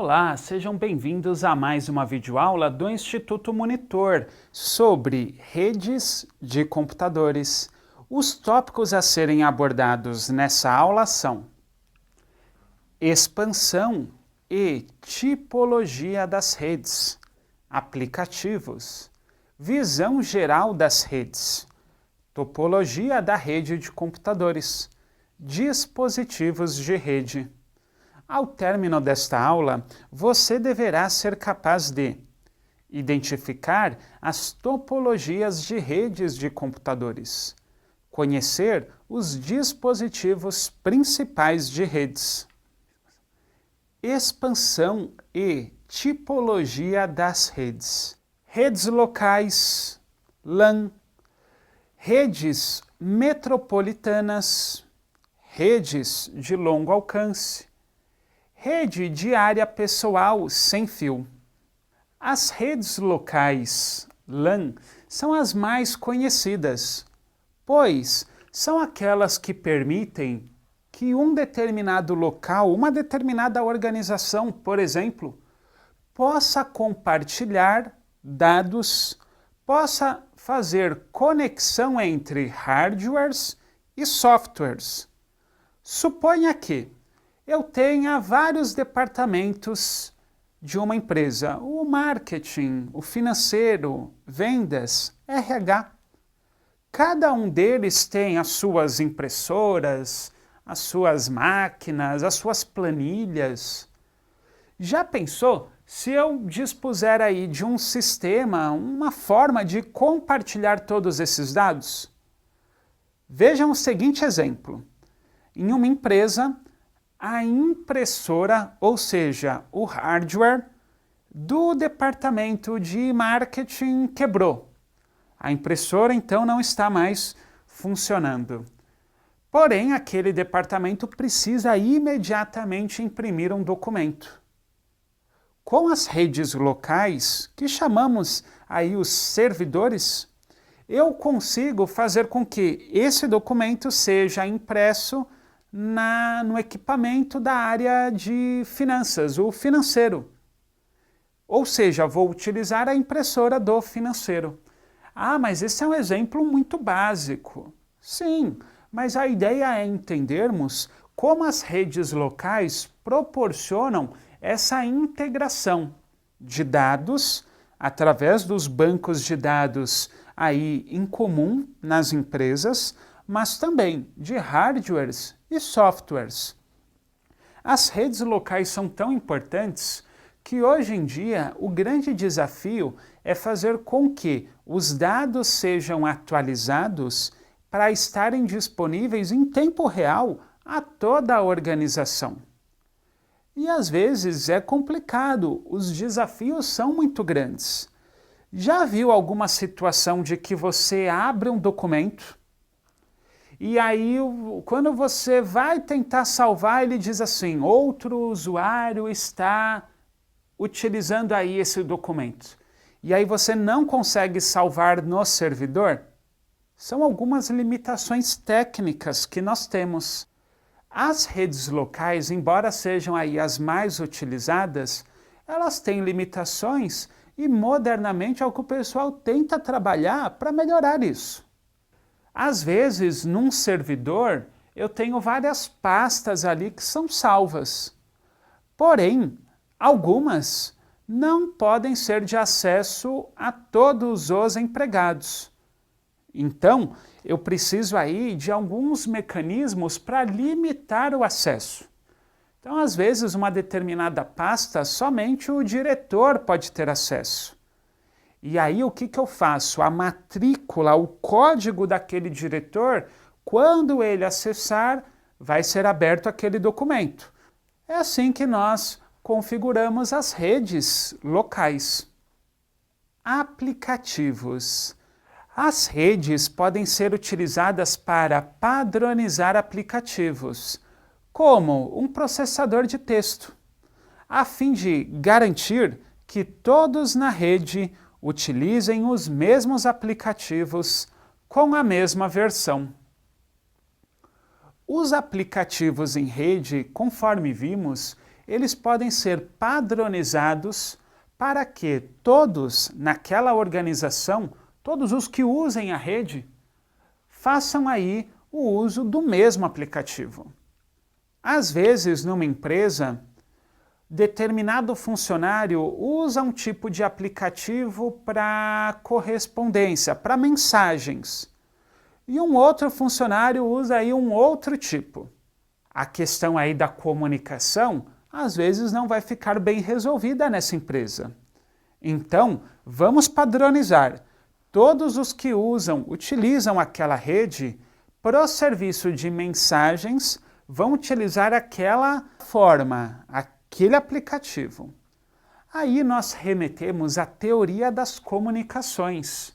Olá, sejam bem-vindos a mais uma videoaula do Instituto Monitor sobre redes de computadores. Os tópicos a serem abordados nessa aula são expansão e tipologia das redes, aplicativos, visão geral das redes, topologia da rede de computadores, dispositivos de rede. Ao término desta aula, você deverá ser capaz de identificar as topologias de redes de computadores, conhecer os dispositivos principais de redes, expansão e tipologia das redes, redes locais, LAN, redes metropolitanas, redes de longo alcance, rede de área pessoal sem fio. As redes locais, LAN, são as mais conhecidas, pois são aquelas que permitem que um determinado local, uma determinada organização, por exemplo, possa compartilhar dados, possa fazer conexão entre hardwares e softwares. Suponha que eu tenha vários departamentos de uma empresa, o marketing, o financeiro, vendas, RH. Cada um deles tem as suas impressoras, as suas máquinas, as suas planilhas. Já pensou se eu dispuser aí de um sistema, uma forma de compartilhar todos esses dados? Vejam o seguinte exemplo. Em uma empresa, a impressora, ou seja, o hardware do departamento de marketing quebrou. A impressora então não está mais funcionando. Porém, aquele departamento precisa imediatamente imprimir um documento. Com as redes locais, que chamamos aí os servidores, eu consigo fazer com que esse documento seja impresso no equipamento da área de finanças, o financeiro. Ou seja, vou utilizar a impressora do financeiro. Ah, mas esse é um exemplo muito básico. Sim, mas a ideia é entendermos como as redes locais proporcionam essa integração de dados através dos bancos de dados aí em comum nas empresas, mas também de hardwares e softwares. As redes locais são tão importantes que hoje em dia o grande desafio é fazer com que os dados sejam atualizados para estarem disponíveis em tempo real a toda a organização. E às vezes é complicado, os desafios são muito grandes. Já viu alguma situação de que você abre um documento e aí, quando você vai tentar salvar, ele diz assim, outro usuário está utilizando aí esse documento. E aí você não consegue salvar no servidor? São algumas limitações técnicas que nós temos. As redes locais, embora sejam aí as mais utilizadas, elas têm limitações e modernamente é o que o pessoal tenta trabalhar para melhorar isso. Às vezes, num servidor, eu tenho várias pastas ali que são salvas. Porém, algumas não podem ser de acesso a todos os empregados. Então, eu preciso aí de alguns mecanismos para limitar o acesso. Então, às vezes, uma determinada pasta, somente o diretor pode ter acesso. E aí o que eu faço? A matrícula, o código daquele diretor, quando ele acessar, vai ser aberto aquele documento. É assim que nós configuramos as redes locais. Aplicativos. As redes podem ser utilizadas para padronizar aplicativos, como um processador de texto, a fim de garantir que todos na rede utilizem os mesmos aplicativos com a mesma versão. Os aplicativos em rede, conforme vimos, eles podem ser padronizados para que todos naquela organização, todos os que usem a rede, façam aí o uso do mesmo aplicativo. Às vezes, numa empresa, determinado funcionário usa um tipo de aplicativo para correspondência, para mensagens, e um outro funcionário usa aí um outro tipo. A questão aí da comunicação, às vezes não vai ficar bem resolvida nessa empresa. Então, vamos padronizar. Todos os que utilizam aquela rede, para o serviço de mensagens, vão utilizar aquela forma, aquele aplicativo. Aí nós remetemos à teoria das comunicações.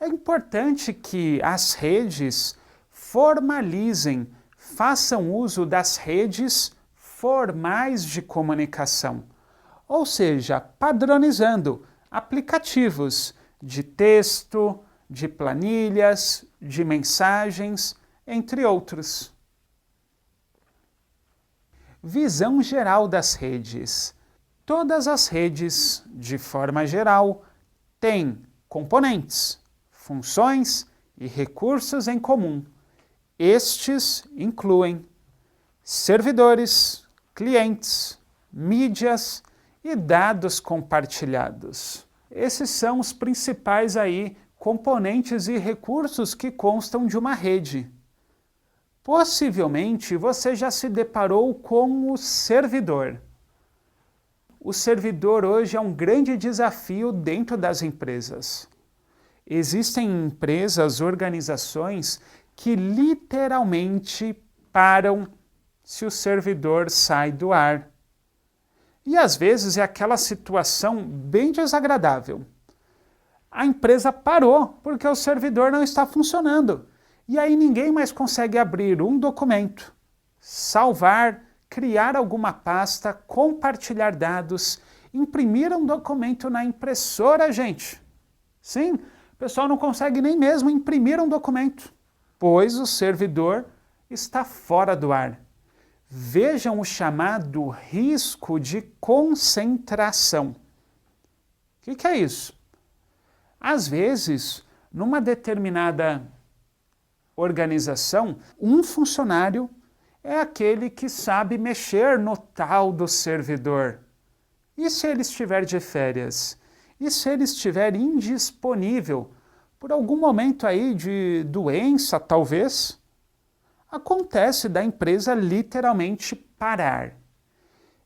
É importante que as redes formalizem, façam uso das redes formais de comunicação, ou seja, padronizando aplicativos de texto, de planilhas, de mensagens, entre outros. Visão geral das redes. Todas as redes, de forma geral, têm componentes, funções e recursos em comum. Estes incluem servidores, clientes, mídias e dados compartilhados. Esses são os principais aí componentes e recursos que constam de uma rede. Possivelmente você já se deparou com o servidor. O servidor hoje é um grande desafio dentro das empresas. Existem empresas, organizações que literalmente param se o servidor sai do ar. E às vezes é aquela situação bem desagradável. A empresa parou porque o servidor não está funcionando. E aí ninguém mais consegue abrir um documento, salvar, criar alguma pasta, compartilhar dados, imprimir um documento na impressora, gente. Sim, o pessoal não consegue nem mesmo imprimir um documento, pois o servidor está fora do ar. Vejam o chamado risco de concentração. O que é isso? Às vezes, numa determinada organização, um funcionário é aquele que sabe mexer no tal do servidor. E se ele estiver de férias? E se ele estiver indisponível por algum momento aí de doença, talvez? Acontece da empresa literalmente parar.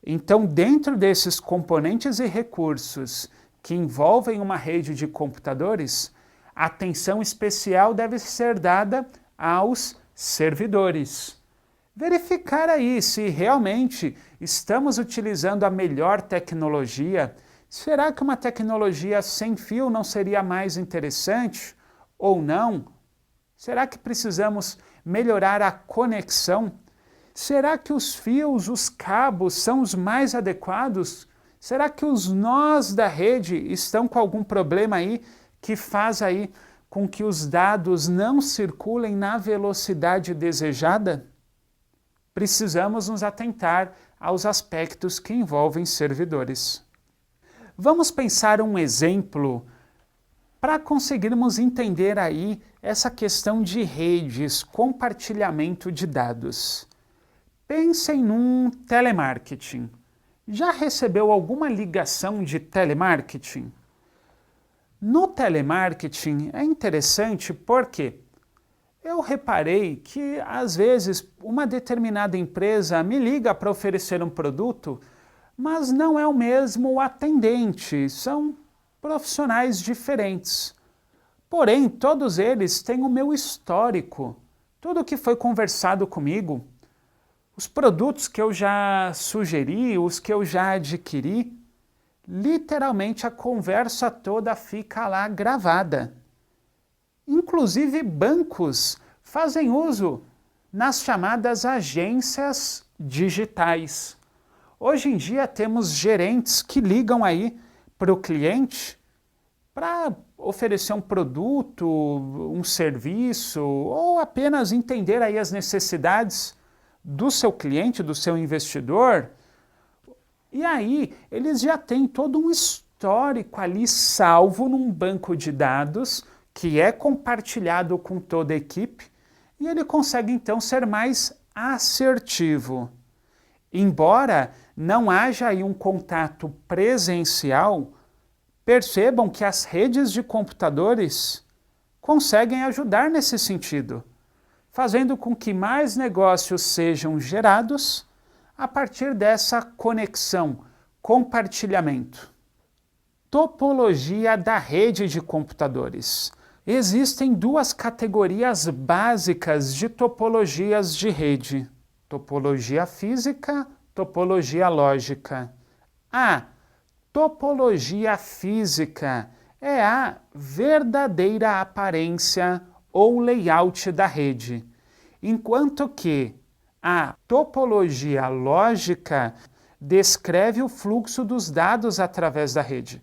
Então, dentro desses componentes e recursos que envolvem uma rede de computadores, atenção especial deve ser dada aos servidores. Verificar aí se realmente estamos utilizando a melhor tecnologia. Será que uma tecnologia sem fio não seria mais interessante ou não? Será que precisamos melhorar a conexão? Será que os fios, os cabos são os mais adequados? Será que os nós da rede estão com algum problema aí que faz aí com que os dados não circulem na velocidade desejada? Precisamos nos atentar aos aspectos que envolvem servidores. Vamos pensar um exemplo para conseguirmos entender aí essa questão de redes, compartilhamento de dados. Pensem num telemarketing. Já recebeu alguma ligação de telemarketing? No telemarketing é interessante porque eu reparei que, às vezes, uma determinada empresa me liga para oferecer um produto, mas não é o mesmo atendente, são profissionais diferentes. Porém, todos eles têm o meu histórico, tudo o que foi conversado comigo, os produtos que eu já sugeri, os que eu já adquiri, literalmente a conversa toda fica lá gravada. Inclusive bancos fazem uso nas chamadas agências digitais. Hoje em dia temos gerentes que ligam aí para o cliente para oferecer um produto, um serviço ou apenas entender aí as necessidades do seu cliente, do seu investidor, E aí, eles já têm todo um histórico ali salvo num banco de dados que é compartilhado com toda a equipe e ele consegue então ser mais assertivo. Embora não haja aí um contato presencial, percebam que as redes de computadores conseguem ajudar nesse sentido, fazendo com que mais negócios sejam gerados a partir dessa conexão, compartilhamento. Topologia da rede de computadores. Existem duas categorias básicas de topologias de rede: topologia física, topologia lógica. A topologia física é a verdadeira aparência ou layout da rede, enquanto que a topologia lógica descreve o fluxo dos dados através da rede.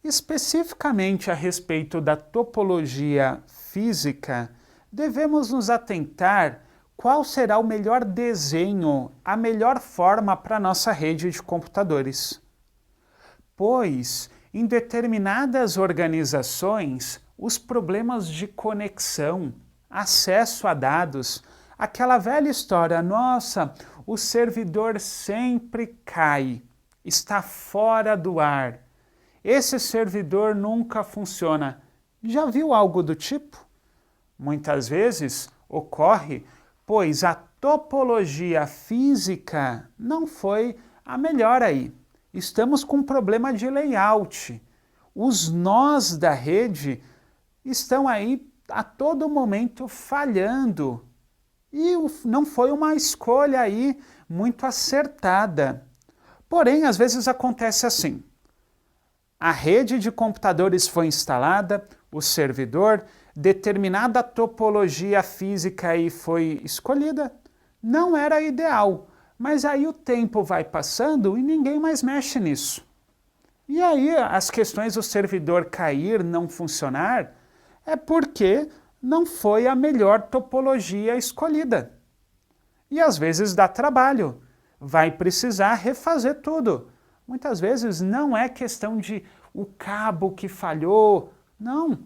Especificamente a respeito da topologia física, devemos nos atentar qual será o melhor desenho, a melhor forma para a nossa rede de computadores. Pois, em determinadas organizações, os problemas de conexão, acesso a dados, aquela velha história, nossa, o servidor sempre cai, está fora do ar, esse servidor nunca funciona. Já viu algo do tipo? Muitas vezes ocorre, pois a topologia física não foi a melhor aí. Estamos com um problema de layout. Os nós da rede estão aí a todo momento falhando. E não foi uma escolha aí muito acertada. Porém, às vezes acontece assim. A rede de computadores foi instalada, o servidor, determinada topologia física aí foi escolhida. Não era ideal, mas aí o tempo vai passando e ninguém mais mexe nisso. E aí as questões do servidor cair, não funcionar, é porque não foi a melhor topologia escolhida. E às vezes dá trabalho, vai precisar refazer tudo. Muitas vezes não é questão de o cabo que falhou, não.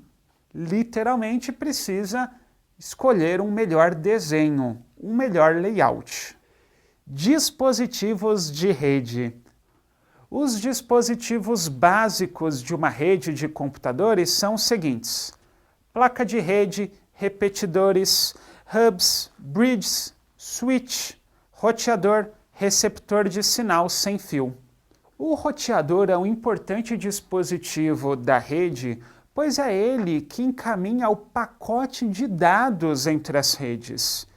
Literalmente precisa escolher um melhor desenho, um melhor layout. Dispositivos de rede. Os dispositivos básicos de uma rede de computadores são os seguintes: placa de rede, repetidores, hubs, bridges, switch, roteador, receptor de sinal sem fio. O roteador é um importante dispositivo da rede, pois é ele que encaminha o pacote de dados entre as redes.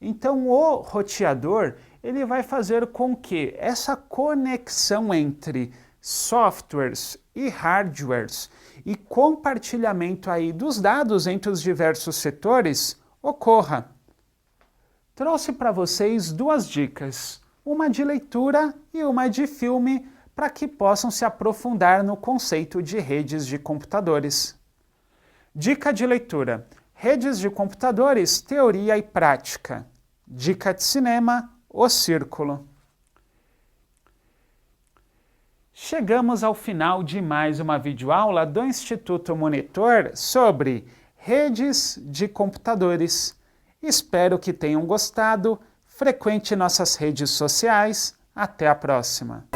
Então, o roteador ele vai fazer com que essa conexão entre softwares e hardwares e compartilhamento aí dos dados entre os diversos setores ocorra. Trouxe para vocês duas dicas, uma de leitura e uma de filme, para que possam se aprofundar no conceito de redes de computadores. Dica de leitura: Redes de computadores, teoria e prática. Dica de cinema: O Círculo. Chegamos ao final de mais uma videoaula do Instituto Monitor sobre redes de computadores. Espero que tenham gostado. Frequente nossas redes sociais. Até a próxima!